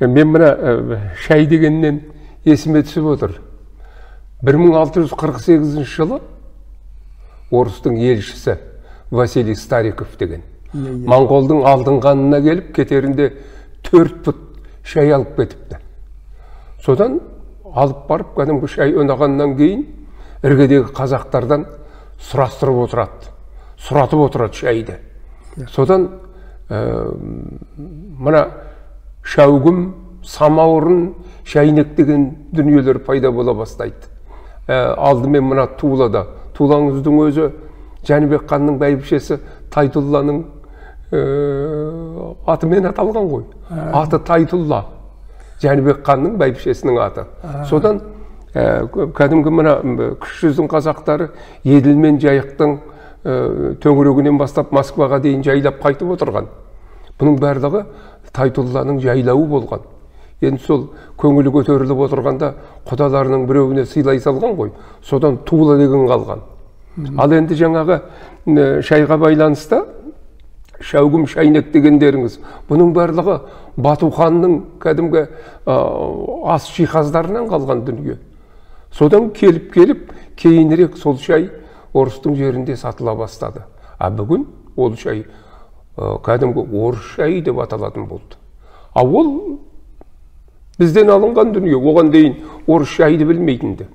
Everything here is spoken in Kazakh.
Мен мына шай дегеннен есіме түсіп отыр. 1648 жылы орыстың елшісі Василий Стариков деген Моңғолдың алдыңғанына келіп, кетерінде 4 пұт шай алып кетіпті. Содан алып барып, кәдімгі шай өнағаннан кейін іргедегі қазақтардан сұрастырып отырады. Сұратып отырады шайды. Содан мына шәугім, самаурын, шайнек деген дүниелер пайда бола бастайды. Алдымен мына Тулада. Тулаңыздың өзі Жәнібек ханның бәйбішесі Тайтулланың атымен аталған ғой. Аты Тайтулла. Жәнібек ханның бәйбішесінің аты. Содан кәдімгі мына кіші жүздің қазақтары Еділ мен Жайықтың төңірегінен бастап Москваға дейін жайлап қайтып отырған. Бұның барлығы Тайтулланың жайлауы болған. Енді сол көңілі көтеріліп отырғанда құдаларының біреуіне сыйлай салған ғой. Содан Тула деген қалған. Ал енді жаңағы шайға байланысты шәугім, шайнек дегендеріңіз, бұның барлығы Бату ханның кәдімгі ас жиһаздарынан қалған дүние. Содан келіп, кейінірек сол шай орыстың жерінде сатыла бастады. Бүгін ол шай кәдімгі орыс шайы деп аталатын болды. Ол бізден алынған дүние, оған дейін орыс шайды білмейтінді.